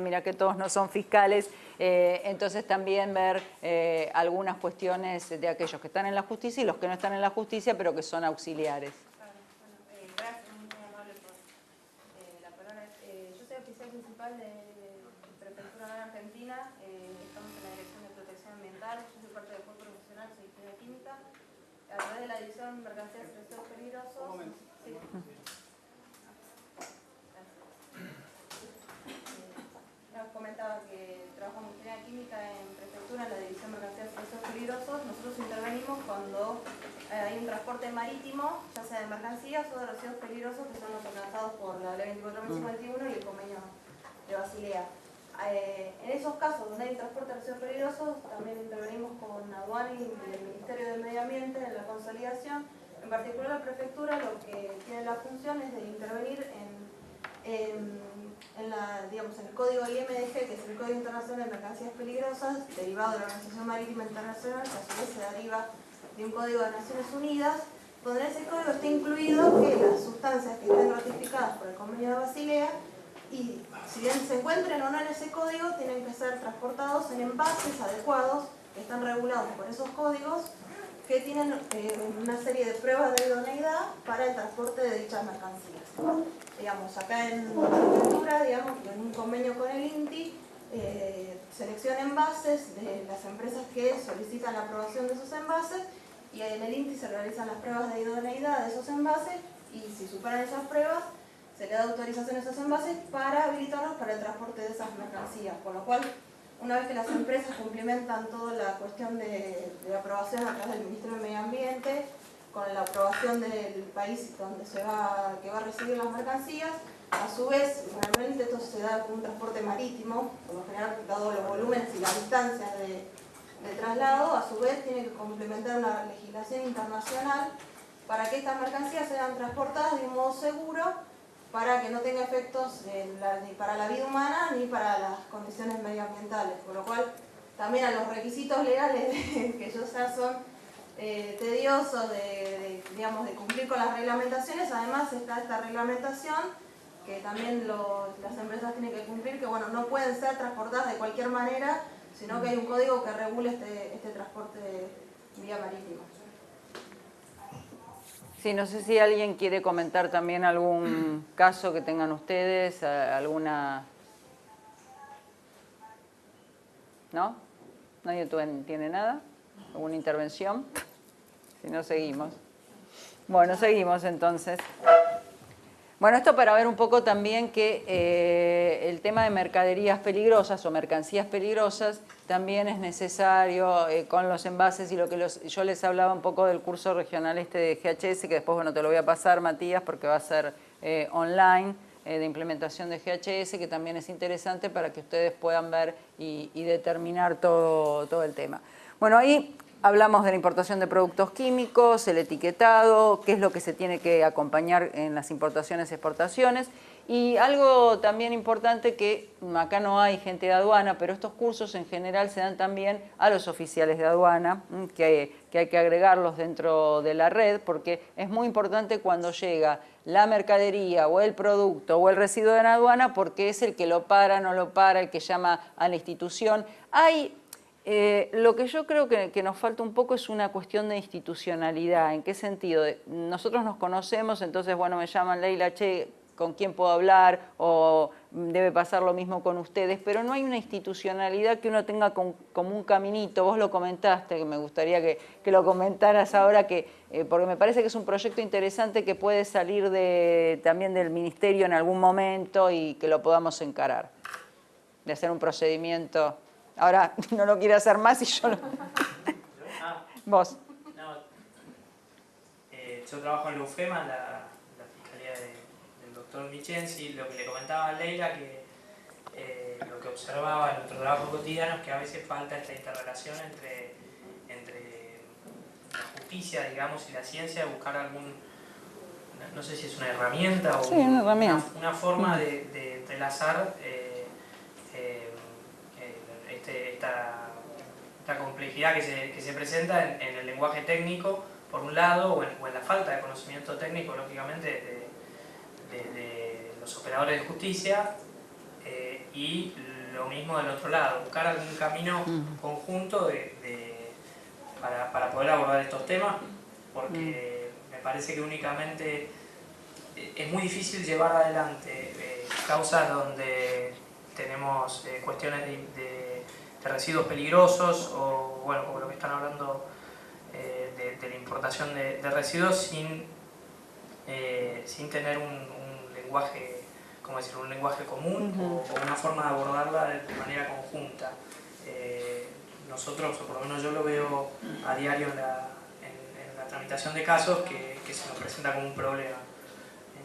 mira que todos no son fiscales, entonces también ver algunas cuestiones de aquellos que están en la justicia y los que no están en la justicia, pero que son auxiliares. Gracias, muy amable por la palabra. Yo soy oficial principal de Prefectura de Argentina, estamos en la Dirección de Protección Ambiental, yo soy parte del cuerpo profesional, soy ingeniera química, a través de la División Mercancías y Residuos Peligrosos. Un momento. Sí. Comentaba que trabajo como ingeniera química en Prefectura, en la División Mercancías y Residuos Peligrosos. Nosotros intervenimos cuando hay un transporte marítimo, ya sea de mercancías o de residuos peligrosos, que son los alcanzados por la Ley 24.051 y el convenio de Basilea. En esos casos donde hay transporte de residuos peligrosos, también intervenimos con Aduana y el Ministerio del Medio Ambiente en la consolidación. En particular, la Prefectura lo que tiene la función es de intervenir digamos, en el código IMDG, que es el Código Internacional de Mercancías Peligrosas, derivado de la Organización Marítima Internacional, que a su vez se deriva de un código de Naciones Unidas, donde en ese código está incluido que las sustancias que estén ratificadas por el convenio de Basilea, y si bien se encuentren o no en ese código, tienen que ser transportados en envases adecuados, que están regulados por esos códigos, que tienen una serie de pruebas de idoneidad para el transporte de dichas mercancías. Digamos, acá en Prefectura, digamos, en un convenio con el INTI, selecciona envases de las empresas que solicitan la aprobación de esos envases, y en el INTI se realizan las pruebas de idoneidad de esos envases, y si superan esas pruebas, se le da autorización a esos envases para habilitarlos para el transporte de esas mercancías, por lo cual, una vez que las empresas cumplimentan toda la cuestión de aprobación a través del Ministerio del Medio Ambiente, con la aprobación del país donde que va a recibir las mercancías, a su vez, normalmente esto se da con un transporte marítimo, por lo general, dado los volúmenes y las distancias de traslado, a su vez tiene que complementar una legislación internacional para que estas mercancías sean transportadas de un modo seguro, para que no tenga efectos ni para la vida humana ni para las condiciones medioambientales, por lo cual también a los requisitos legales que ellos ya son tediosos digamos, de cumplir con las reglamentaciones. Además está esta reglamentación que también las empresas tienen que cumplir, que bueno, no pueden ser transportadas de cualquier manera, sino que hay un código que regula este transporte vía marítima. Sí, no sé si alguien quiere comentar también algún caso que tengan ustedes, alguna... ¿No? ¿Nadie tiene nada? ¿Alguna intervención? Si no, seguimos. Bueno, seguimos entonces. Bueno, esto para ver un poco también que el tema de mercaderías peligrosas o mercancías peligrosas también es necesario con los envases, y lo que yo les hablaba un poco del curso regional de GHS, que después, bueno, te lo voy a pasar, Matías, porque va a ser online, de implementación de GHS, que también es interesante para que ustedes puedan ver y determinar todo el tema. Bueno, ahí hablamos de la importación de productos químicos, el etiquetado, qué es lo que se tiene que acompañar en las importaciones y exportaciones. Y algo también importante, que acá no hay gente de aduana, pero estos cursos en general se dan también a los oficiales de aduana, que hay que agregarlos dentro de la red, porque es muy importante cuando llega la mercadería o el producto o el residuo en aduana, porque es el que lo para, no lo para, el que llama a la institución. Lo que yo creo que nos falta un poco es una cuestión de institucionalidad. ¿En qué sentido? Nosotros nos conocemos, entonces, bueno, me llaman, Leila, che, ¿con quién puedo hablar? O debe pasar lo mismo con ustedes, pero no hay una institucionalidad que uno tenga como un caminito. Vos lo comentaste, que me gustaría que lo comentaras ahora, porque me parece que es un proyecto interesante que puede salir también del ministerio en algún momento y que lo podamos encarar, de hacer un procedimiento. Ahora no lo quiere hacer más y yo lo... Vos. No, yo trabajo en la UFEMA, la Fiscalía del doctor Vichenzi. Lo que le comentaba a Leila, que lo que observaba en nuestro trabajo cotidiano es que a veces falta esta interrelación entre la justicia, digamos, y la ciencia, de buscar no sé si es una herramienta o sí, una forma de entrelazar esta complejidad que se presenta en el lenguaje técnico, por un lado, o en la falta de conocimiento técnico, lógicamente, de los operadores de justicia, y lo mismo del otro lado, buscar algún camino conjunto para poder abordar estos temas, porque me parece que únicamente es muy difícil llevar adelante causas donde tenemos cuestiones de residuos peligrosos o, bueno, como lo que están hablando de la importación de residuos sin tener un lenguaje, ¿cómo decirlo?, un lenguaje común o una forma de abordarla de manera conjunta. Nosotros, o por lo menos yo lo veo a diario en la tramitación de casos que se nos presenta como un problema.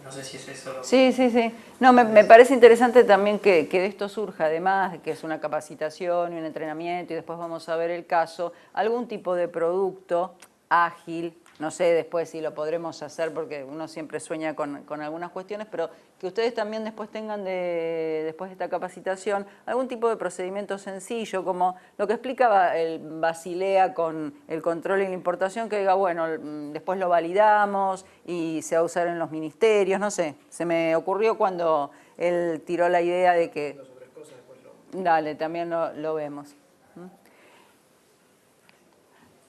No sé si es eso lo que... Sí, sí, sí. No, me parece interesante también que de esto surja, además de que es una capacitación y un entrenamiento y después vamos a ver el caso, algún tipo de producto ágil, no sé después si lo podremos hacer porque uno siempre sueña con algunas cuestiones, pero que ustedes también después tengan después de esta capacitación algún tipo de procedimiento sencillo, como lo que explicaba el Basilea con el control y la importación, que diga, bueno, después lo validamos y se va a usar en los ministerios, no sé, se me ocurrió cuando él tiró la idea de que... Dale, también lo vemos.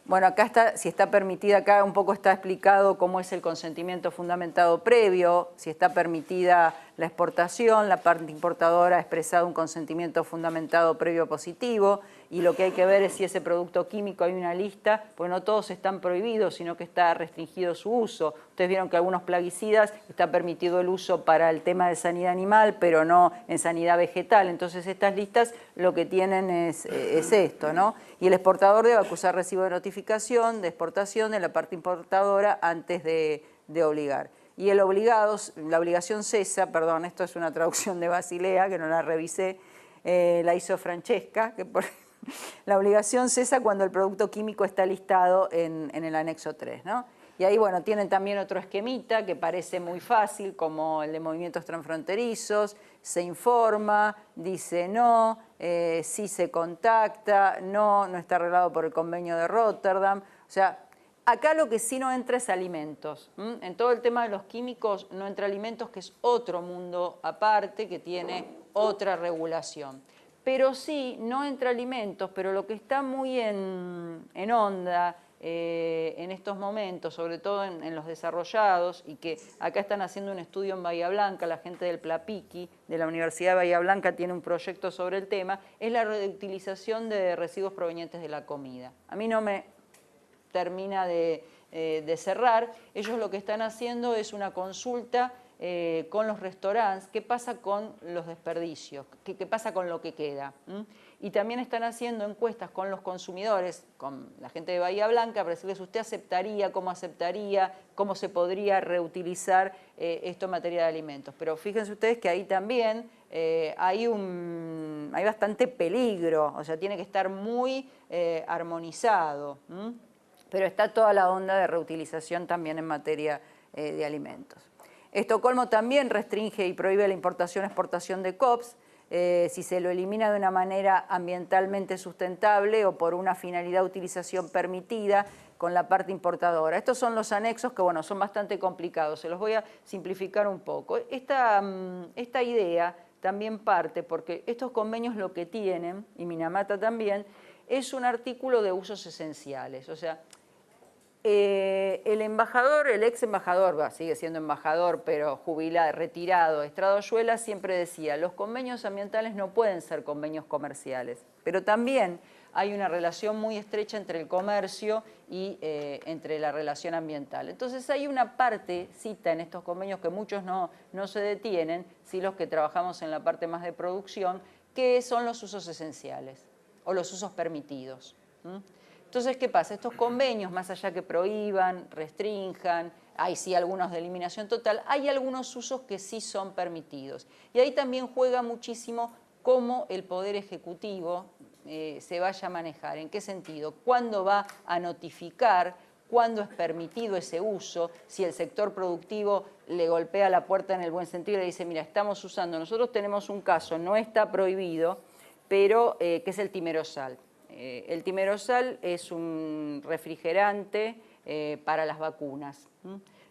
Bueno, acá está, si está permitida, acá un poco está explicado cómo es el consentimiento fundamentado previo, si está permitida la exportación, la parte importadora ha expresado un consentimiento fundamentado previo positivo y lo que hay que ver es si ese producto químico hay una lista, pues no todos están prohibidos, sino que está restringido su uso. Ustedes vieron que algunos plaguicidas está permitido el uso para el tema de sanidad animal, pero no en sanidad vegetal. Entonces estas listas lo que tienen es esto, ¿no? Y el exportador debe acusar recibo de notificación de exportación de la parte importadora antes de obligar. Y el obligado, la obligación cesa, perdón, esto es una traducción de Basilea, que no la revisé, la hizo Francesca, que la obligación cesa cuando el producto químico está listado en el anexo 3, ¿no? Y ahí, bueno, tienen también otro esquemita que parece muy fácil, como el de movimientos transfronterizos, se informa, dice no, sí se contacta, no está arreglado por el convenio de Rotterdam. O sea, acá lo que sí no entra es alimentos. En todo el tema de los químicos no entra alimentos, que es otro mundo aparte, que tiene otra regulación. Pero sí, no entra alimentos, pero lo que está muy en onda en estos momentos, sobre todo en los desarrollados, y que acá están haciendo un estudio en Bahía Blanca, la gente del Plapiqui, de la Universidad de Bahía Blanca, tiene un proyecto sobre el tema, es la reutilización de residuos provenientes de la comida. A mí no me termina de cerrar. Ellos lo que están haciendo es una consulta con los restaurantes, qué pasa con los desperdicios, qué pasa con lo que queda. Y también están haciendo encuestas con los consumidores, con la gente de Bahía Blanca, para decirles, ¿usted aceptaría, cómo se podría reutilizar esto en materia de alimentos? Pero fíjense ustedes que ahí también hay bastante peligro, o sea, tiene que estar muy armonizado. Pero está toda la onda de reutilización también en materia de alimentos. Estocolmo también restringe y prohíbe la importación y exportación de COPS si se lo elimina de una manera ambientalmente sustentable o por una finalidad de utilización permitida con la parte importadora. Estos son los anexos que, bueno, son bastante complicados. Se los voy a simplificar un poco. Esta idea también parte porque estos convenios lo que tienen, y Minamata también, es un artículo de usos esenciales. O sea, el embajador, el ex embajador, sigue siendo embajador, pero jubilado, retirado, Estrada Oyuela, siempre decía, los convenios ambientales no pueden ser convenios comerciales, pero también hay una relación muy estrecha entre el comercio y entre la relación ambiental. Entonces hay una partecita en estos convenios que muchos no se detienen, sí los que trabajamos en la parte más de producción, que son los usos esenciales o los usos permitidos. Entonces, ¿qué pasa? Estos convenios, más allá que prohíban, restrinjan, hay sí algunos de eliminación total, hay algunos usos que sí son permitidos. Y ahí también juega muchísimo cómo el Poder Ejecutivo se vaya a manejar. ¿En qué sentido? ¿Cuándo va a notificar? ¿Cuándo es permitido ese uso? Si el sector productivo le golpea la puerta en el buen sentido y le dice, mira, estamos usando, nosotros tenemos un caso, no está prohibido, pero que es el timerosal. El timerosal es un refrigerante para las vacunas.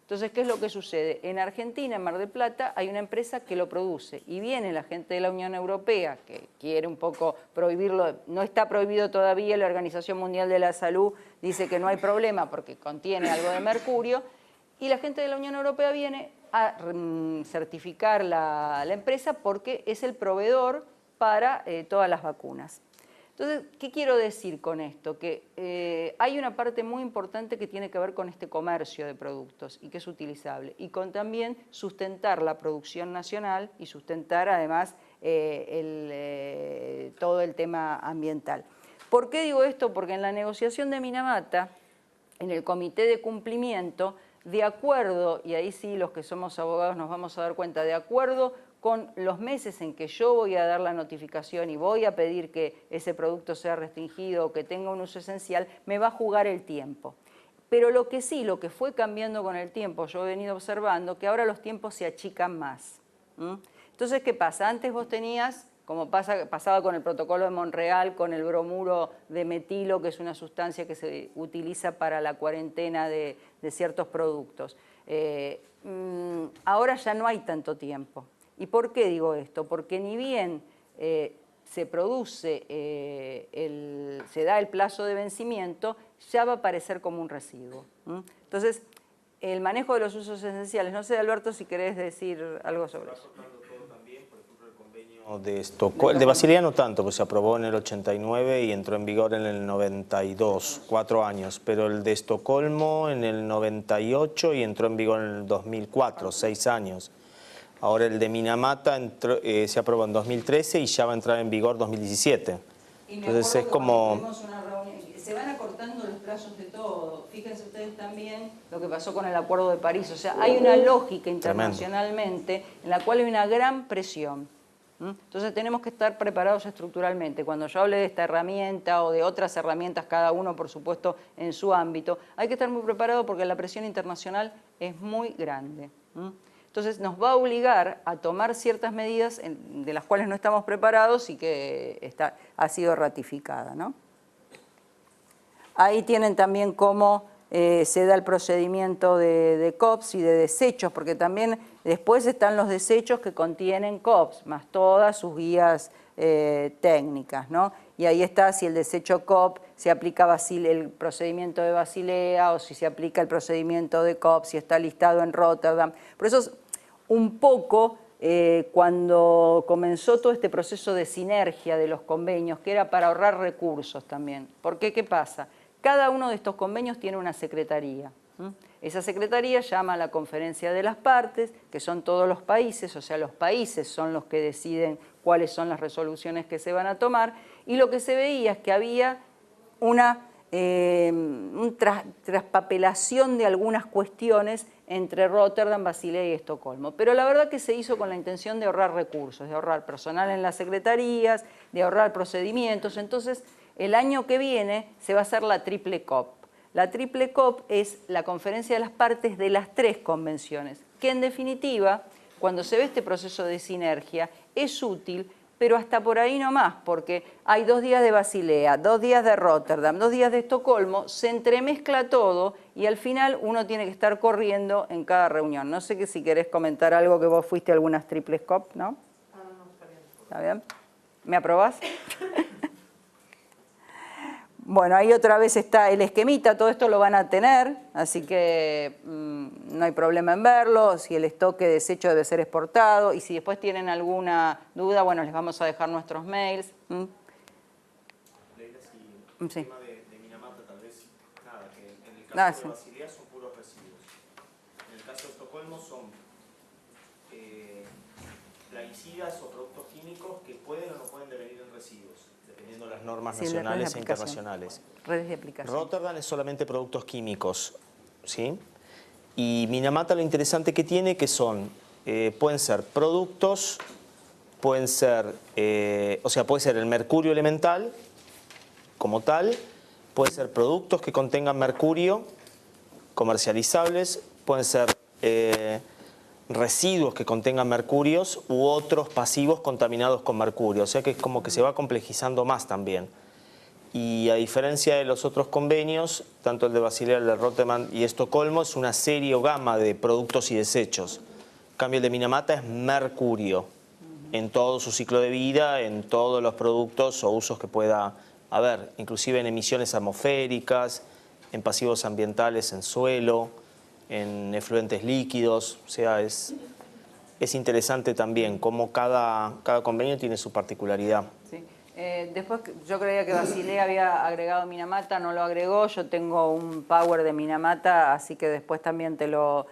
Entonces, ¿qué es lo que sucede? En Argentina, en Mar del Plata, hay una empresa que lo produce y viene la gente de la Unión Europea que quiere un poco prohibirlo, no está prohibido todavía, la Organización Mundial de la Salud dice que no hay problema porque contiene algo de mercurio, y la gente de la Unión Europea viene a certificar la empresa porque es el proveedor para todas las vacunas. Entonces, ¿qué quiero decir con esto? Que hay una parte muy importante que tiene que ver con este comercio de productos y que es utilizable, y con también sustentar la producción nacional y sustentar además todo el tema ambiental. ¿Por qué digo esto? Porque en la negociación de Minamata, en el comité de cumplimiento, de acuerdo, y ahí sí los que somos abogados nos vamos a dar cuenta, de acuerdo con los meses en que yo voy a dar la notificación y voy a pedir que ese producto sea restringido o que tenga un uso esencial, me va a jugar el tiempo. Pero lo que sí, lo que fue cambiando con el tiempo, yo he venido observando que ahora los tiempos se achican más. Entonces, ¿qué pasa? Antes vos tenías, como pasaba con el protocolo de Montreal, con el bromuro de metilo, que es una sustancia que se utiliza para la cuarentena de ciertos productos. Ahora ya no hay tanto tiempo. ¿Y por qué digo esto? Porque ni bien se produce, se da el plazo de vencimiento, ya va a aparecer como un residuo. Entonces, el manejo de los usos esenciales, no sé, Alberto, si querés decir algo sobre eso. De Estocolmo, el de Basilea no tanto, pues se aprobó en el 89 y entró en vigor en el 92, 4 años, pero el de Estocolmo en el 98 y entró en vigor en el 2004, 6 años. Ahora el de Minamata se aprobó en 2013 y ya va a entrar en vigor 2017. Entonces es como... Se van acortando los plazos de todo. Fíjense ustedes también lo que pasó con el Acuerdo de París. O sea, hay una lógica internacionalmente en la cual hay una gran presión. Entonces tenemos que estar preparados estructuralmente. Cuando yo hable de esta herramienta o de otras herramientas, cada uno por supuesto en su ámbito, hay que estar muy preparado porque la presión internacional es muy grande. Entonces nos va a obligar a tomar ciertas medidas de las cuales no estamos preparados y que ha sido ratificada, ¿no? Ahí tienen también cómo se da el procedimiento de COPS y de desechos, porque también después están los desechos que contienen COPS, más todas sus guías técnicas, ¿no? Y ahí está si el desecho COP se aplica el procedimiento de Basilea o si se aplica el procedimiento de COP, si está listado en Rotterdam. Por eso es un poco cuando comenzó todo este proceso de sinergia de los convenios, que era para ahorrar recursos también. ¿Por qué? ¿Qué pasa? Cada uno de estos convenios tiene una secretaría. Esa secretaría llama a la conferencia de las partes, que son todos los países, o sea, los países son los que deciden cuáles son las resoluciones que se van a tomar, y lo que se veía es que había una traspapelación de algunas cuestiones entre Rotterdam, Basilea y Estocolmo. Pero la verdad que se hizo con la intención de ahorrar recursos, de ahorrar personal en las secretarías, de ahorrar procedimientos. Entonces, el año que viene se va a hacer la triple COP. La triple COP es la conferencia de las partes de las 3 convenciones, que en definitiva, cuando se ve este proceso de sinergia, es útil, pero hasta por ahí nomás, porque hay 2 días de Basilea, 2 días de Rotterdam, 2 días de Estocolmo, se entremezcla todo y al final uno tiene que estar corriendo en cada reunión. No sé si querés comentar algo, que vos fuiste a algunas triples COP, ¿no? ¿Está bien? ¿Me aprobás? Bueno, ahí otra vez está el esquemita, todo esto lo van a tener, así que no hay problema en verlo, si el stock de desecho debe ser exportado, y si después tienen alguna duda, bueno, les vamos a dejar nuestros mails. Leila, si el tema de Minamata, tal vez, nada, que en el caso de Basilea son puros residuos. En el caso de Estocolmo son plaguicidas o productos químicos que pueden o no pueden devenir en residuos, dependiendo de las normas nacionales e internacionales. Redes de aplicación. Rotterdam es solamente productos químicos, ¿sí? Y Minamata lo interesante que tiene que son, pueden ser productos, pueden ser, o sea, puede ser el mercurio elemental como tal, puede ser productos que contengan mercurio comercializables, pueden ser residuos que contengan mercurios u otros pasivos contaminados con mercurio, o sea que es como que se va complejizando más también. Y a diferencia de los otros convenios, tanto el de Basilea, el de Rotterdam y Estocolmo, es una serie o gama de productos y desechos. En cambio, el de Minamata es mercurio en todo su ciclo de vida, en todos los productos o usos que pueda haber, inclusive en emisiones atmosféricas, en pasivos ambientales, en suelo, en efluentes líquidos. O sea, es interesante también cómo cada convenio tiene su particularidad. Sí. Después yo creía que Basilea había agregado Minamata, no lo agregó. Yo tengo un power de Minamata, así que después también te lo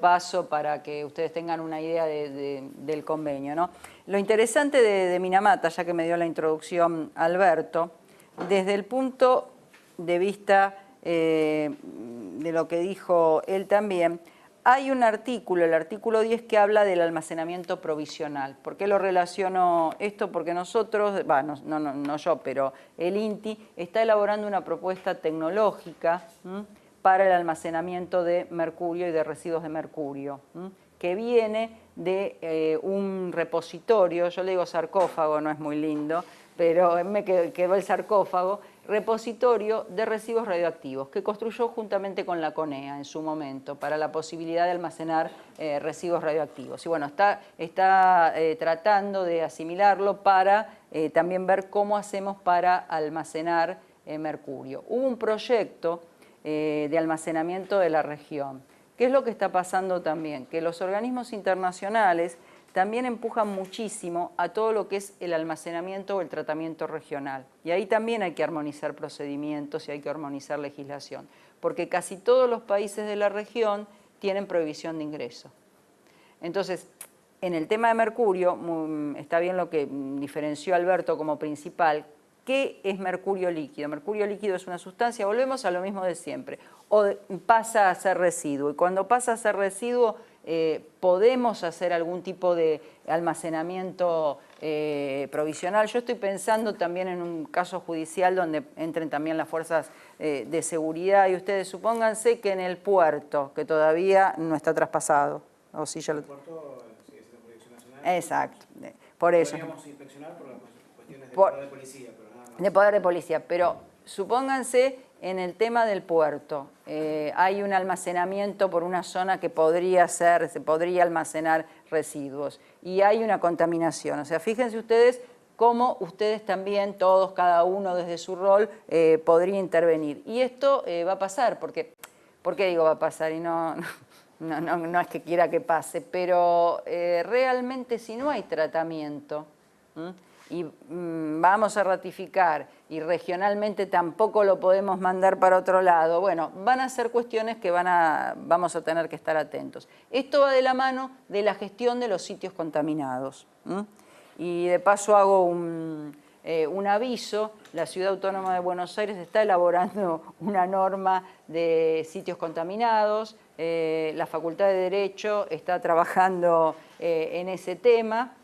paso para que ustedes tengan una idea del convenio, ¿no? Lo interesante de Minamata, ya que me dio la introducción Alberto, desde el punto de vista de lo que dijo él también, hay un artículo, el artículo 10, que habla del almacenamiento provisional. ¿Por qué lo relaciono esto? Porque nosotros, no yo, pero el INTI está elaborando una propuesta tecnológica para el almacenamiento de mercurio y de residuos de mercurio, que viene de un repositorio, yo le digo sarcófago, no es muy lindo, pero me quedó el sarcófago, repositorio de residuos radioactivos, que construyó juntamente con la CONEA en su momento para la posibilidad de almacenar residuos radioactivos. Y bueno, está tratando de asimilarlo para también ver cómo hacemos para almacenar mercurio. Hubo un proyecto de almacenamiento de la región. ¿Qué es lo que está pasando también? Que los organismos internacionales también empujan muchísimo a todo lo que es el almacenamiento o el tratamiento regional. Y ahí también hay que armonizar procedimientos y hay que armonizar legislación, porque casi todos los países de la región tienen prohibición de ingreso. Entonces, en el tema de mercurio, está bien lo que diferenció Alberto como principal. ¿Qué es mercurio líquido? Mercurio líquido es una sustancia, volvemos a lo mismo de siempre, o pasa a ser residuo. Y cuando pasa a ser residuo, podemos hacer algún tipo de almacenamiento provisional. Yo estoy pensando también en un caso judicial donde entren también las fuerzas de seguridad, y ustedes supónganse que en el puerto, que todavía no está traspasado, o si ya lo... El puerto sigue siendo proyección nacional. Exacto, por eso. Podríamos inspeccionar por las cuestiones de Por- poder de policía, pero nada más. De poder de policía, pero supónganse en el tema del puerto, hay un almacenamiento por una zona que se podría almacenar residuos y hay una contaminación. O sea, fíjense ustedes cómo ustedes también, todos, cada uno desde su rol, podría intervenir. Y esto va a pasar, porque, ¿por qué digo va a pasar? Y no es que quiera que pase, pero realmente si no hay tratamiento, y vamos a ratificar y regionalmente tampoco lo podemos mandar para otro lado, bueno, van a ser cuestiones que vamos a tener que estar atentos. Esto va de la mano de la gestión de los sitios contaminados. Y de paso hago un aviso: la Ciudad Autónoma de Buenos Aires está elaborando una norma de sitios contaminados, la Facultad de Derecho está trabajando en ese tema.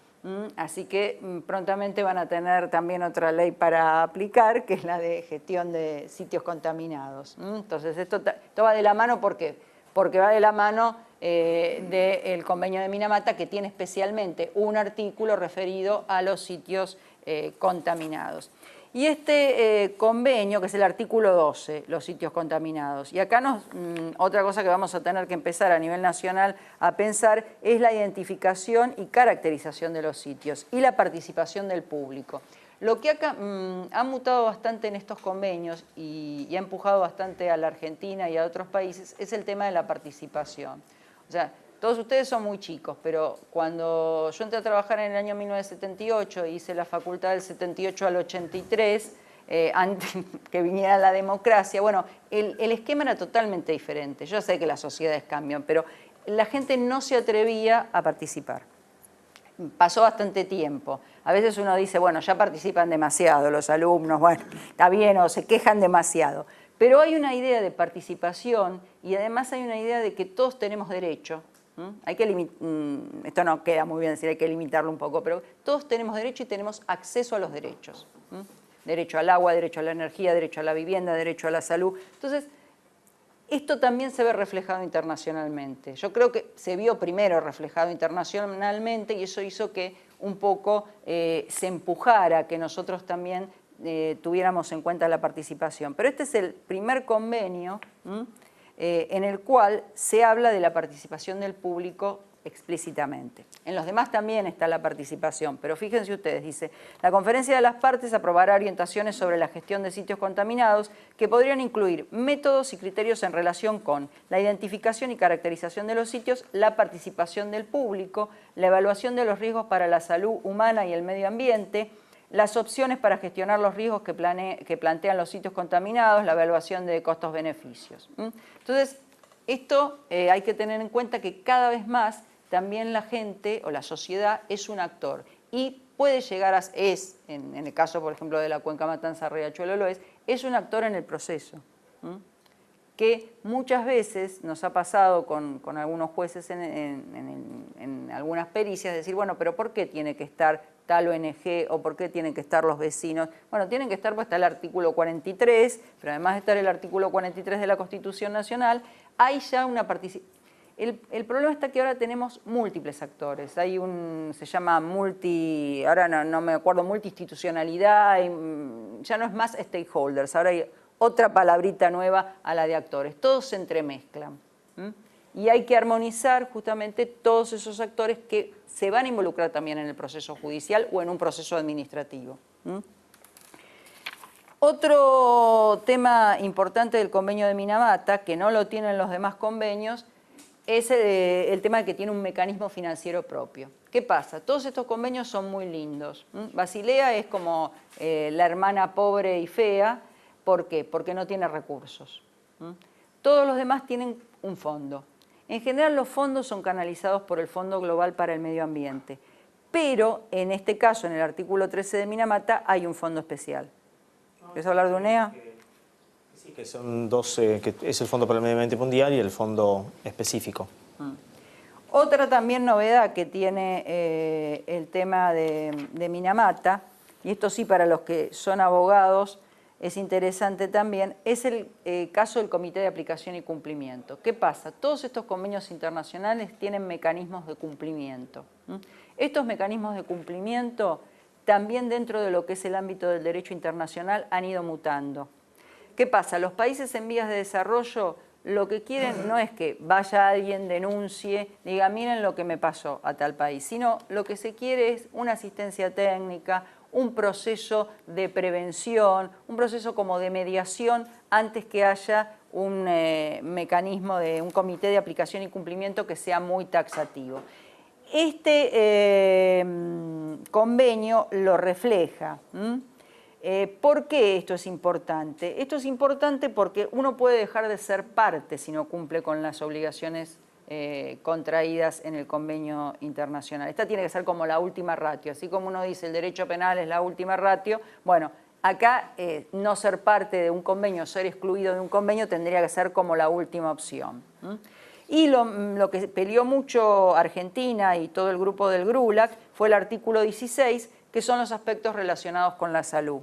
Así que prontamente van a tener también otra ley para aplicar, que es la de gestión de sitios contaminados. Entonces esto va de la mano, ¿por qué? Porque va de la mano del convenio de Minamata, que tiene especialmente un artículo referido a los sitios contaminados. Y este convenio, que es el artículo 12, los sitios contaminados. Y acá otra cosa que vamos a tener que empezar a nivel nacional a pensar es la identificación y caracterización de los sitios y la participación del público. Lo que acá ha mutado bastante en estos convenios y ha empujado bastante a la Argentina y a otros países es el tema de la participación. O sea, todos ustedes son muy chicos, pero cuando yo entré a trabajar en el año 1978 e hice la facultad del 78 al 83, antes que viniera la democracia, bueno, el esquema era totalmente diferente. Yo sé que las sociedades cambian, pero la gente no se atrevía a participar. Pasó bastante tiempo. A veces uno dice, bueno, ya participan demasiado los alumnos, bueno, está bien, o se quejan demasiado. Pero hay una idea de participación y además hay una idea de que todos tenemos derecho. Hay que esto no queda muy bien decir, hay que limitarlo un poco, pero todos tenemos derecho y tenemos acceso a los derechos. Derecho al agua, derecho a la energía, derecho a la vivienda, derecho a la salud. Entonces, esto también se ve reflejado internacionalmente. Yo creo que se vio primero reflejado internacionalmente y eso hizo que un poco se empujara que nosotros también tuviéramos en cuenta la participación. Pero este es el primer convenio en el cual se habla de la participación del público explícitamente. En los demás también está la participación, pero fíjense ustedes, dice, la conferencia de las partes aprobará orientaciones sobre la gestión de sitios contaminados que podrían incluir métodos y criterios en relación con la identificación y caracterización de los sitios, la participación del público, la evaluación de los riesgos para la salud humana y el medio ambiente, las opciones para gestionar los riesgos que plantean los sitios contaminados, la evaluación de costos-beneficios. Entonces, esto hay que tener en cuenta que cada vez más también la gente o la sociedad es un actor y puede llegar a, en el caso, por ejemplo, de la Cuenca Matanza-Riachuelo lo es un actor en el proceso, que muchas veces nos ha pasado con algunos jueces en algunas pericias, decir, bueno, pero ¿por qué tiene que estar tal ONG o por qué tienen que estar los vecinos? Bueno, tienen que estar, pues está el artículo 43, pero además de estar el artículo 43 de la Constitución Nacional, hay ya una participación. El problema está que ahora tenemos múltiples actores, hay se llama ahora no me acuerdo, multiinstitucionalidad, ya no es más stakeholders, ahora hay otra palabrita nueva a la de actores, todos se entremezclan. Y hay que armonizar justamente todos esos actores que se van a involucrar también en el proceso judicial o en un proceso administrativo. Otro tema importante del convenio de Minamata, que no lo tienen los demás convenios, es el tema de que tiene un mecanismo financiero propio. ¿Qué pasa? Todos estos convenios son muy lindos. Basilea es como la hermana pobre y fea. ¿Por qué? Porque no tiene recursos. Todos los demás tienen un fondo. En general los fondos son canalizados por el Fondo Global para el Medio Ambiente, pero en este caso, en el artículo 13 de Minamata, hay un fondo especial. ¿Quieres hablar de UNEA? Sí, que son dos, que es el Fondo para el Medio Ambiente Mundial y el fondo específico. Otra también novedad que tiene el tema de Minamata, y esto sí para los que son abogados, es interesante también, es el caso del Comité de Aplicación y Cumplimiento. ¿Qué pasa? Todos estos convenios internacionales tienen mecanismos de cumplimiento. Estos mecanismos de cumplimiento también dentro de lo que es el ámbito del derecho internacional han ido mutando. ¿Qué pasa? Los países en vías de desarrollo lo que quieren no es que vaya alguien, denuncie, diga miren lo que me pasó a tal país, sino lo que se quiere es una asistencia técnica, un proceso de prevención, un proceso como de mediación antes que haya un mecanismo de un comité de aplicación y cumplimiento que sea muy taxativo. Este convenio lo refleja. ¿Por qué esto es importante? Esto es importante porque uno puede dejar de ser parte si no cumple con las obligaciones contraídas en el convenio internacional. Esta tiene que ser como la última ratio, así como uno dice el derecho penal es la última ratio, bueno, acá no ser parte de un convenio, ser excluido de un convenio tendría que ser como la última opción. Y lo que peleó mucho Argentina y todo el grupo del GRULAC fue el artículo 16, que son los aspectos relacionados con la salud.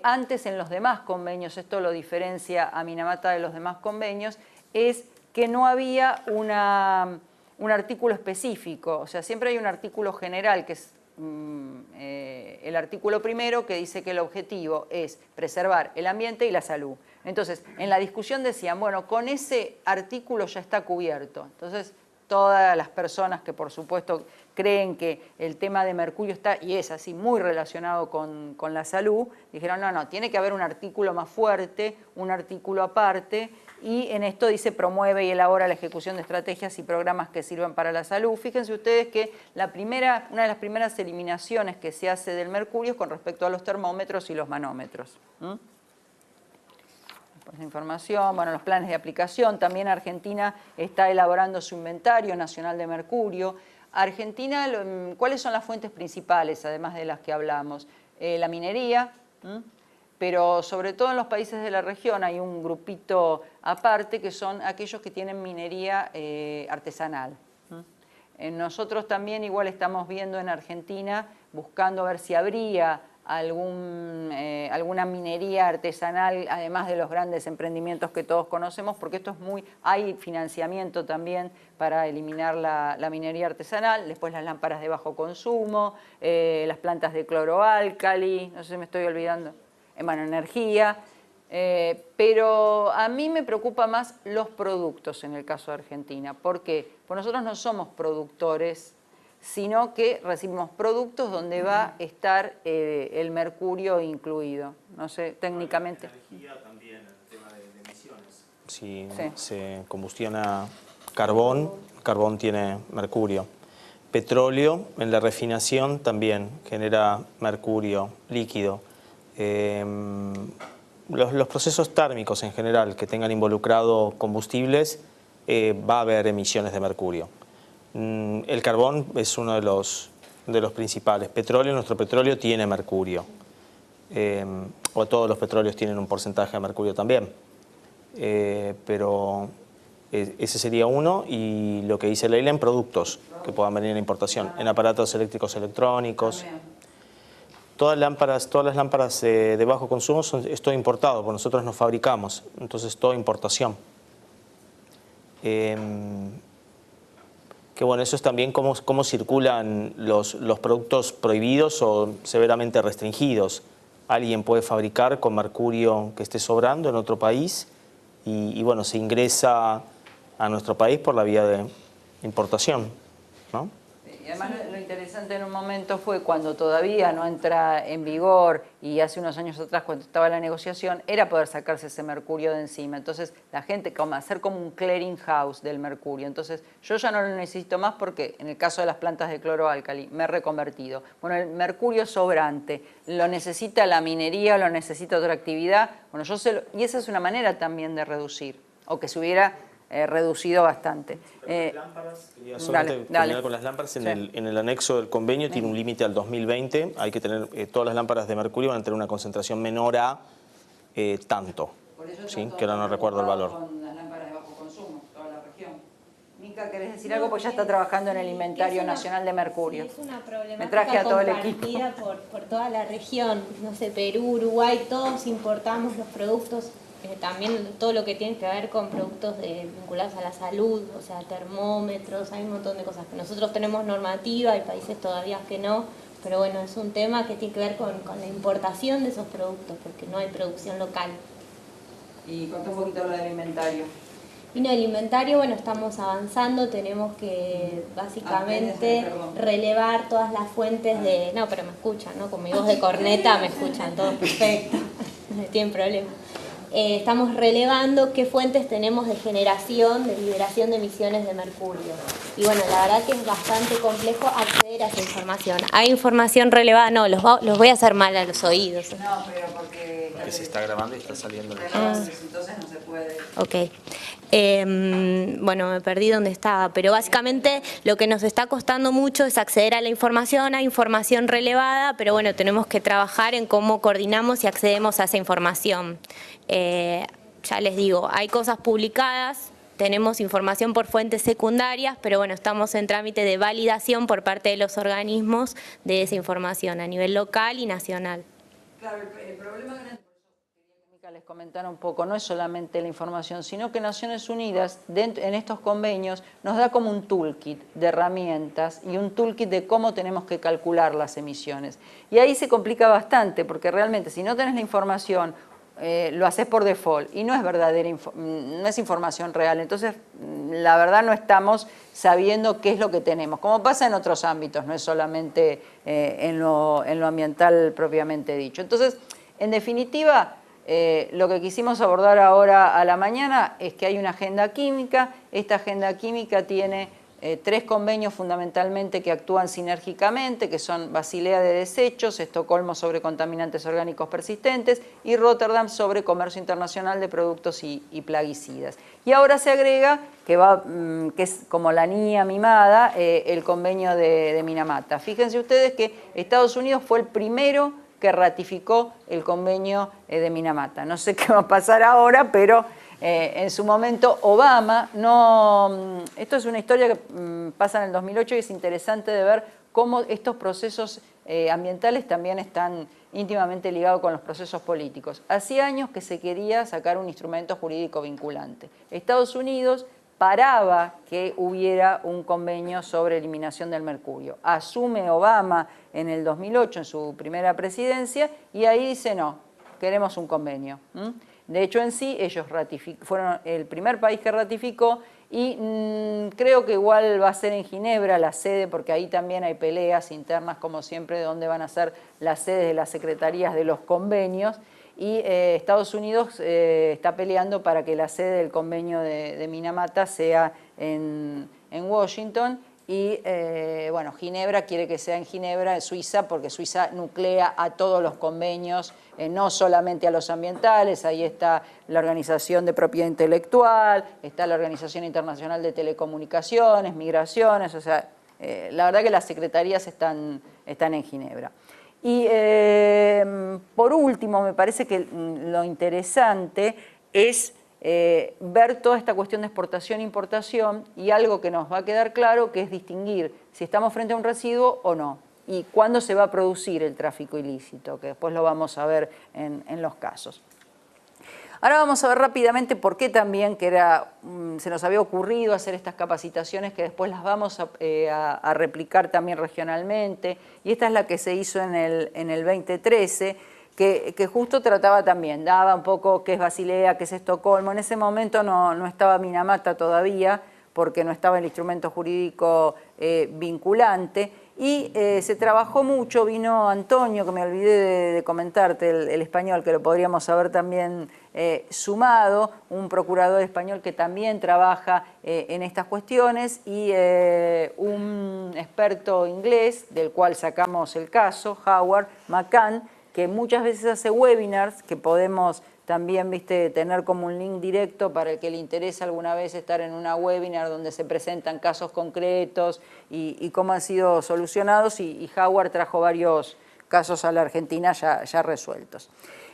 Antes en los demás convenios, esto lo diferencia a Minamata de los demás convenios, es que no había un artículo específico, o sea, siempre hay un artículo general que es el artículo primero que dice que el objetivo es preservar el ambiente y la salud. Entonces, en la discusión decían, bueno, con ese artículo ya está cubierto. Entonces, todas las personas que por supuesto creen que el tema de mercurio está, y es así, muy relacionado con la salud, dijeron, no, tiene que haber un artículo más fuerte, un artículo aparte, y en esto dice promueve y elabora la ejecución de estrategias y programas que sirvan para la salud. Fíjense ustedes que una de las primeras eliminaciones que se hace del mercurio es con respecto a los termómetros y los manómetros. Pues información, bueno, los planes de aplicación, también Argentina está elaborando su inventario nacional de mercurio. Argentina, ¿cuáles son las fuentes principales, además de las que hablamos? La minería, pero sobre todo en los países de la región hay un grupito aparte que son aquellos que tienen minería artesanal. Nosotros también igual estamos viendo en Argentina, buscando ver si habría alguna minería artesanal, además de los grandes emprendimientos que todos conocemos, porque esto es hay financiamiento también para eliminar la minería artesanal, después las lámparas de bajo consumo, las plantas de cloroálcali, no sé si me estoy olvidando, bueno, energía, pero a mí me preocupa más los productos en el caso de Argentina. ¿Por qué? Porque nosotros no somos productores, sino que recibimos productos donde va a estar el mercurio incluido. No sé, técnicamente. La energía también, el tema de emisiones. Si se combustiona carbón, carbón tiene mercurio. Petróleo en la refinación también genera mercurio líquido. Los procesos térmicos en general que tengan involucrado combustibles, va a haber emisiones de mercurio. El carbón es uno de los principales. Nuestro petróleo tiene mercurio. O todos los petróleos tienen un porcentaje de mercurio también. Pero ese sería uno. Y lo que dice Leila en productos que puedan venir en importación, en aparatos eléctricos electrónicos. Todas las lámparas de bajo consumo es todo importado, porque nosotros no fabricamos, entonces todo importación. Que bueno, eso es también cómo circulan los productos prohibidos o severamente restringidos. Alguien puede fabricar con mercurio que esté sobrando en otro país y bueno, se ingresa a nuestro país por la vía de importación, ¿no? Y además lo interesante en un momento fue cuando todavía no entra en vigor y hace unos años atrás cuando estaba la negociación, era poder sacarse ese mercurio de encima. Entonces la gente, hacer como un clearing house del mercurio. Entonces yo ya no lo necesito más porque en el caso de las plantas de cloroálcali me he reconvertido. Bueno, el mercurio sobrante, ¿lo necesita la minería o lo necesita otra actividad? Bueno, y esa es una manera también de reducir, o que se hubiera reducido bastante. Quería solamente terminar con las lámparas. En el anexo del convenio tiene un límite al 2020. Hay que tener, todas las lámparas de mercurio van a tener una concentración menor a tanto. ¿Sí? Que ahora no recuerdo el valor. Con las lámparas de bajo consumo, toda la región. Mica, ¿querés decir algo? Pues ya está trabajando en el Inventario Nacional de Mercurio. Sí, es una problemática me traje a todo el equipo por toda la región. No sé, Perú, Uruguay, todos importamos los productos. También todo lo que tiene que ver con productos vinculados a la salud, o sea, termómetros, hay un montón de cosas que nosotros tenemos normativa, hay países todavía que no, pero bueno, es un tema que tiene que ver con la importación de esos productos, porque no hay producción local. Y contá un poquito lo del inventario. Y no, el inventario, bueno, estamos avanzando, tenemos que básicamente relevar todas las fuentes de... No, pero me escuchan, ¿no? Con mi voz de corneta me escuchan todos perfecto, no tienen problema. Estamos relevando qué fuentes tenemos de generación, de liberación de emisiones de mercurio. Y bueno, la verdad que es bastante complejo acceder a esa información. ¿Hay información relevada? No, los voy a hacer mal a los oídos. No, pero porque se está grabando y está saliendo. Entonces no se puede. Ok. Bueno, me perdí dónde estaba, pero básicamente lo que nos está costando mucho es acceder a la información, a información relevada, pero bueno, tenemos que trabajar en cómo coordinamos y accedemos a esa información. Ya les digo, hay cosas publicadas, tenemos información por fuentes secundarias, pero bueno, estamos en trámite de validación por parte de los organismos de esa información a nivel local y nacional. Claro, el problema grande, por eso les comentara un poco, no es solamente la información, sino que Naciones Unidas en estos convenios nos da como un toolkit de herramientas y un toolkit de cómo tenemos que calcular las emisiones. Y ahí se complica bastante, porque realmente si no tenés la información, lo haces por default y no es verdadera, no es información real. Entonces, la verdad no estamos sabiendo qué es lo que tenemos, como pasa en otros ámbitos, no es solamente en lo ambiental propiamente dicho. Entonces, en definitiva, lo que quisimos abordar ahora a la mañana es que hay una agenda química. Esta agenda química tiene 3 convenios fundamentalmente que actúan sinérgicamente, que son Basilea de desechos, Estocolmo sobre contaminantes orgánicos persistentes y Rotterdam sobre comercio internacional de productos y plaguicidas. Y ahora se agrega, que es como la niña mimada, el convenio de Minamata. Fíjense ustedes que Estados Unidos fue el primero que ratificó el convenio de Minamata. No sé qué va a pasar ahora, pero en su momento Obama esto es una historia que pasa en el 2008 y es interesante de ver cómo estos procesos ambientales también están íntimamente ligados con los procesos políticos. Hacía años que se quería sacar un instrumento jurídico vinculante. Estados Unidos paraba que hubiera un convenio sobre eliminación del mercurio. Asume Obama en el 2008, en su primera presidencia, y ahí dice no, queremos un convenio. De hecho, en sí, ellos fueron el primer país que ratificó y creo que igual va a ser en Ginebra la sede, porque ahí también hay peleas internas, como siempre, de dónde van a ser las sedes de las secretarías de los convenios. Y Estados Unidos está peleando para que la sede del convenio de Minamata sea en Washington. Y bueno, Ginebra quiere que sea en Ginebra, en Suiza, porque Suiza nuclea a todos los convenios, no solamente a los ambientales. Ahí está la Organización de Propiedad Intelectual, está la Organización Internacional de Telecomunicaciones, Migraciones, o sea, la verdad que las secretarías están en Ginebra. Y por último, me parece que lo interesante es ver toda esta cuestión de exportación e importación, y algo que nos va a quedar claro, que es distinguir si estamos frente a un residuo o no, y cuándo se va a producir el tráfico ilícito, que después lo vamos a ver en los casos. Ahora vamos a ver rápidamente por qué también se nos había ocurrido hacer estas capacitaciones, que después las vamos a replicar también regionalmente, y esta es la que se hizo en el 2013, que justo trataba también, daba un poco qué es Basilea, qué es Estocolmo. En ese momento no estaba Minamata todavía, porque no estaba el instrumento jurídico vinculante, y se trabajó mucho. Vino Antonio, que me olvidé de comentarte, el español, que lo podríamos haber también sumado, un procurador español que también trabaja en estas cuestiones, y un experto inglés, del cual sacamos el caso, Howard McCann, que muchas veces hace webinars, que podemos también, tener como un link directo para el que le interesa alguna vez estar en una webinar donde se presentan casos concretos y cómo han sido solucionados, y Howard trajo varios casos a la Argentina ya resueltos.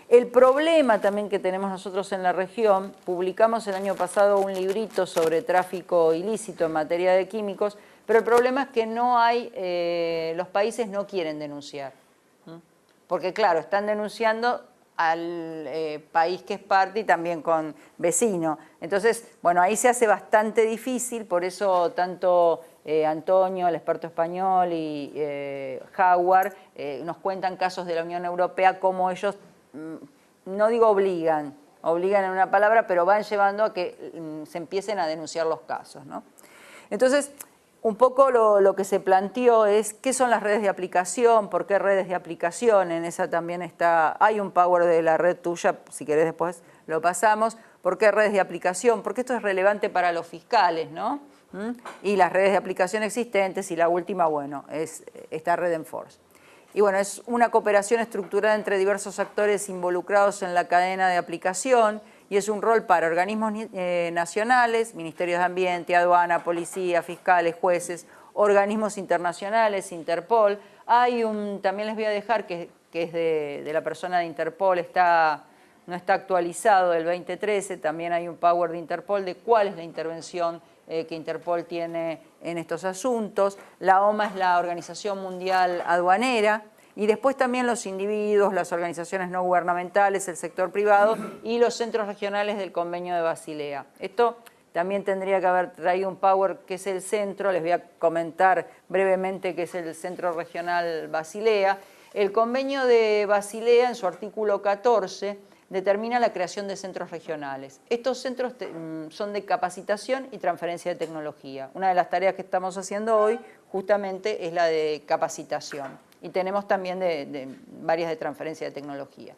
El problema también que tenemos nosotros en la región, publicamos el año pasado un librito sobre tráfico ilícito en materia de químicos, pero el problema es que no hay, los países no quieren denunciar. Porque claro, están denunciando al país que es parte y también con vecino. Entonces, bueno, ahí se hace bastante difícil, por eso tanto Antonio, el experto español, y Howard nos cuentan casos de la Unión Europea, como ellos, no digo obligan en una palabra, pero van llevando a que se empiecen a denunciar los casos, ¿no? Entonces, un poco lo que se planteó es qué son las redes de aplicación, por qué redes de aplicación. En esa también hay un power de la red tuya, si querés después lo pasamos. ¿Por qué redes de aplicación? Porque esto es relevante para los fiscales, ¿no? Y las redes de aplicación existentes, y la última, bueno, es esta red Enforce. Y bueno, es una cooperación estructurada entre diversos actores involucrados en la cadena de aplicación, y es un rol para organismos nacionales, ministerios de ambiente, aduana, policía, fiscales, jueces, organismos internacionales, Interpol. También les voy a dejar, que es de la persona de Interpol, no está actualizado, del 2013, también hay un power de Interpol de cuál es la intervención que Interpol tiene en estos asuntos. La OMA es la Organización Mundial Aduanera. Y después también los individuos, las organizaciones no gubernamentales, el sector privado y los centros regionales del Convenio de Basilea. Esto también tendría que haber traído un power, que es el centro. Les voy a comentar brevemente qué es el Centro Regional Basilea. El Convenio de Basilea, en su artículo 14, determina la creación de centros regionales. Estos centros son de capacitación y transferencia de tecnología. Una de las tareas que estamos haciendo hoy justamente es la de capacitación. Y tenemos también varias de transferencia de tecnología.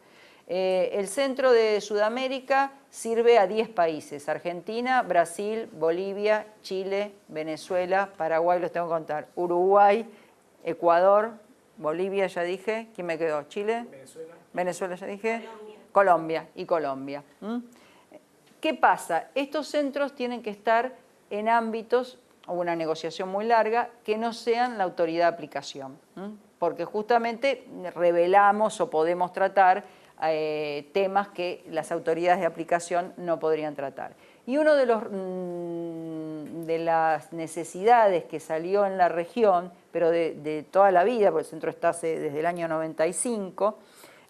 El centro de Sudamérica sirve a 10 países: Argentina, Brasil, Bolivia, Chile, Venezuela, Paraguay, los tengo que contar, Uruguay, Ecuador, Bolivia, ya dije. ¿Quién me quedó? ¿Chile? Venezuela, ya dije. Colombia. ¿Qué pasa? Estos centros tienen que estar en ámbitos, o una negociación muy larga, que no sean la autoridad de aplicación, porque justamente revelamos o podemos tratar temas que las autoridades de aplicación no podrían tratar. Y uno de las necesidades que salió en la región, pero de toda la vida, porque el centro está desde el año 95,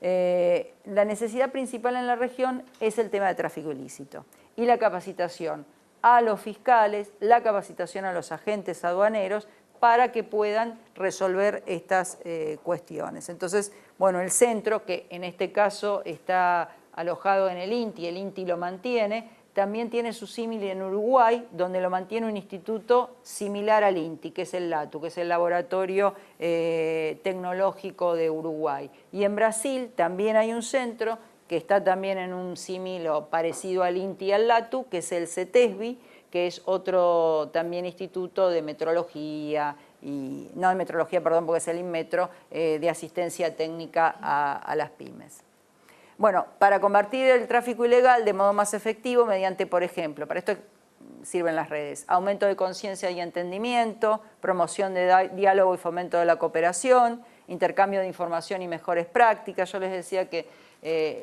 la necesidad principal en la región es el tema de tráfico ilícito y la capacitación a los fiscales, la capacitación a los agentes aduaneros para que puedan resolver estas cuestiones. Entonces, bueno, el centro, que en este caso está alojado en el INTI, el INTI lo mantiene, también tiene su símil en Uruguay, donde lo mantiene un instituto similar al INTI, que es el LATU, que es el Laboratorio Tecnológico de Uruguay. Y en Brasil también hay un centro que está también en un símil o parecido al INTI y al LATU, que es el CETESBI, que es otro también instituto de metrología, no de metrología, perdón, porque es el INMETRO, de asistencia técnica a las pymes. Bueno, para combatir el tráfico ilegal de modo más efectivo mediante, por ejemplo, para esto sirven las redes, aumento de conciencia y entendimiento, promoción de diálogo y fomento de la cooperación, intercambio de información y mejores prácticas. Yo les decía que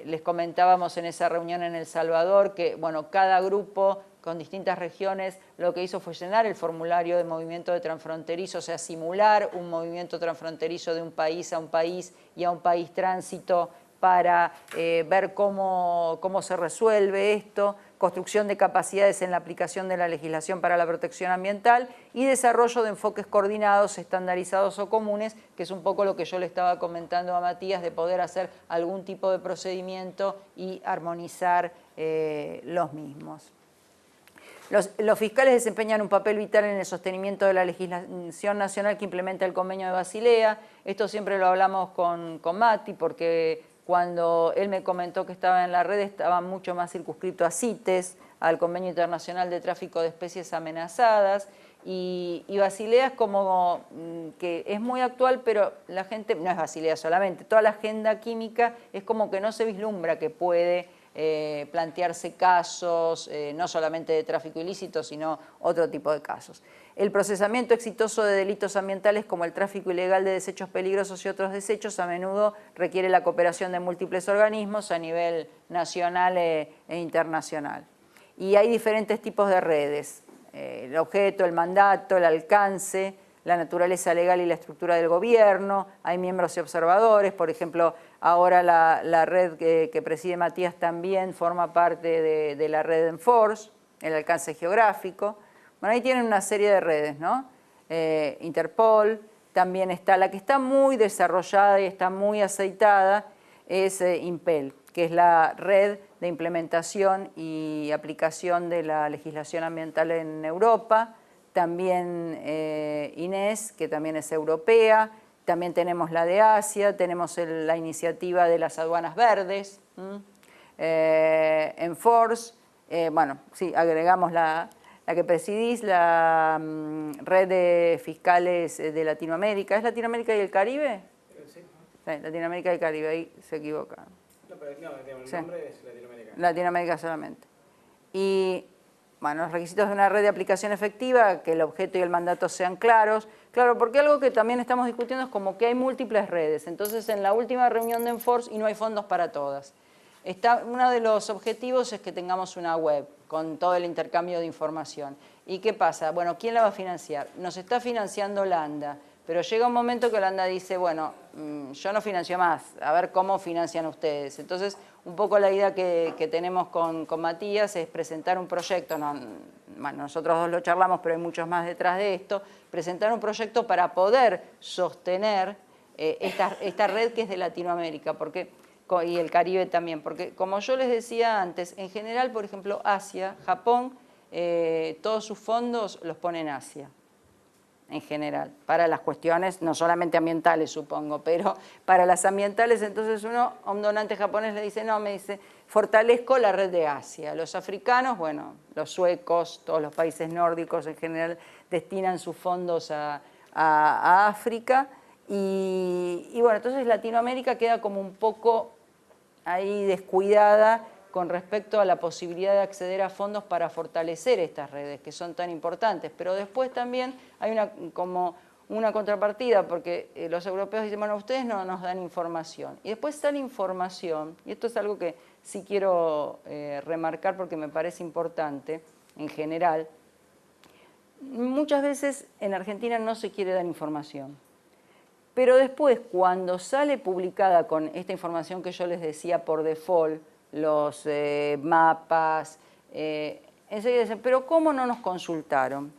les comentábamos en esa reunión en El Salvador que, bueno, cada grupo con distintas regiones lo que hizo fue llenar el formulario de movimiento de transfronterizo, o sea, simular un movimiento transfronterizo de un país a un país y a un país tránsito para ver cómo se resuelve esto, construcción de capacidades en la aplicación de la legislación para la protección ambiental y desarrollo de enfoques coordinados, estandarizados o comunes, que es un poco lo que yo le estaba comentando a Matías, de poder hacer algún tipo de procedimiento y armonizar los mismos. Los fiscales desempeñan un papel vital en el sostenimiento de la legislación nacional que implementa el Convenio de Basilea. Esto siempre lo hablamos con Mati, porque cuando él me comentó que estaba en la red estaba mucho más circunscrito a CITES, al Convenio Internacional de Tráfico de Especies Amenazadas, y Basilea es como que es muy actual, pero la gente, no es Basilea solamente, toda la agenda química es como que no se vislumbra que puede plantearse casos, no solamente de tráfico ilícito, sino otro tipo de casos. El procesamiento exitoso de delitos ambientales como el tráfico ilegal de desechos peligrosos y otros desechos a menudo requiere la cooperación de múltiples organismos a nivel nacional e internacional. Y hay diferentes tipos de redes, el objeto, el mandato, el alcance, la naturaleza legal y la estructura del gobierno, hay miembros y observadores, por ejemplo, ahora la red que preside Matías también forma parte de la red Enforce, el alcance geográfico. Bueno, ahí tienen una serie de redes, ¿no? Interpol, también está la que está muy desarrollada y está muy aceitada, es IMPEL, que es la red de implementación y aplicación de la legislación ambiental en Europa. También INES, que también es europea, también tenemos la de Asia, tenemos la iniciativa de las aduanas verdes, Enforce, bueno, sí, agregamos la que presidís, la red de fiscales de Latinoamérica. ¿Es Latinoamérica y el Caribe? Sí. Sí, Latinoamérica y el Caribe, ahí se equivocaron. No, pero no, digamos, el Sí. nombre es Latinoamérica. Latinoamérica solamente. Y bueno, los requisitos de una red de aplicación efectiva, que el objeto y el mandato sean claros. Claro, porque algo que también estamos discutiendo es como que hay múltiples redes. Entonces, en la última reunión de Enforce, y no hay fondos para todas. Uno de los objetivos es que tengamos una web con todo el intercambio de información. ¿Y qué pasa? Bueno, ¿quién la va a financiar? Nos está financiando Landa, pero llega un momento que Landa dice, bueno, yo no financio más, a ver cómo financian ustedes. Entonces, un poco la idea que tenemos con Matías es presentar un proyecto, bueno, nosotros dos lo charlamos, pero hay muchos más detrás de esto, presentar un proyecto para poder sostener esta red que es de Latinoamérica, y el Caribe también, porque como yo les decía antes, en general, por ejemplo, Asia, Japón, todos sus fondos los pone en Asia, en general, para las cuestiones no solamente ambientales, supongo, pero para las ambientales, entonces a un donante japonés le dice, no, me dice, fortalezco la red de Asia. Los africanos, bueno, los suecos, todos los países nórdicos en general destinan sus fondos a África, y bueno, entonces Latinoamérica queda como un poco ahí descuidada con respecto a la posibilidad de acceder a fondos para fortalecer estas redes que son tan importantes. Pero después también hay como una contrapartida, porque los europeos dicen, bueno, ustedes no nos dan información. Y después está la información, y esto es algo que sí quiero remarcar porque me parece importante en general. muchas veces en Argentina no se quiere dar información. Pero después, cuando sale publicada con esta información que yo les decía por default, los mapas, enseguida dicen, pero ¿cómo no nos consultaron?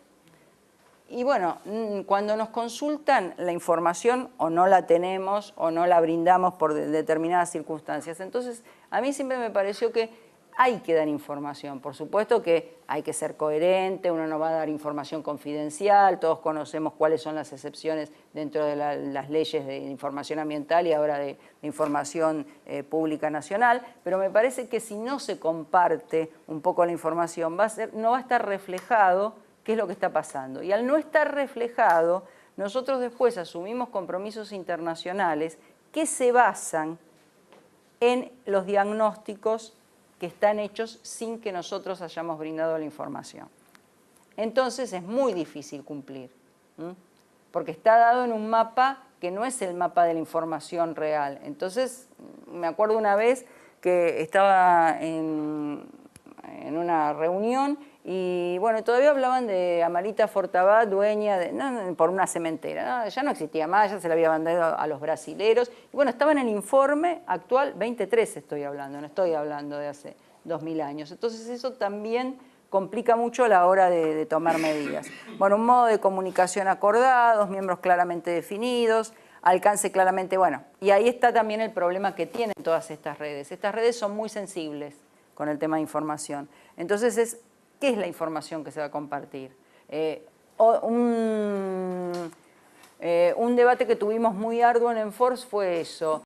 Y bueno, cuando nos consultan, la información o no la tenemos o no la brindamos por determinadas circunstancias. Entonces, a mí siempre me pareció que hay que dar información. Por supuesto que hay que ser coherente, uno no va a dar información confidencial, todos conocemos cuáles son las excepciones dentro de las leyes de información ambiental y ahora de información pública nacional, pero me parece que si no se comparte un poco la información, no va a estar reflejado qué es lo que está pasando. Y al no estar reflejado, nosotros después asumimos compromisos internacionales que se basan en los diagnósticos que están hechos sin que nosotros hayamos brindado la información. Entonces es muy difícil cumplir, porque está dado en un mapa que no es el mapa de la información real. Entonces, me acuerdo una vez que estaba en una reunión y bueno, todavía hablaban de Amarita Fortabat, dueña de, por una cementera, ¿no? Ya no existía más, ya se la había mandado a los brasileros. Y bueno, estaba en el informe actual, 2013 estoy hablando, no estoy hablando de hace 2000 años. Entonces eso también complica mucho a la hora de tomar medidas. Bueno, un modo de comunicación acordado, miembros claramente definidos, alcance claramente, bueno, y ahí está también el problema que tienen todas estas redes. Estas redes son muy sensibles con el tema de información. Entonces ¿qué es la información que se va a compartir? Un debate que tuvimos muy arduo en Enforce fue eso.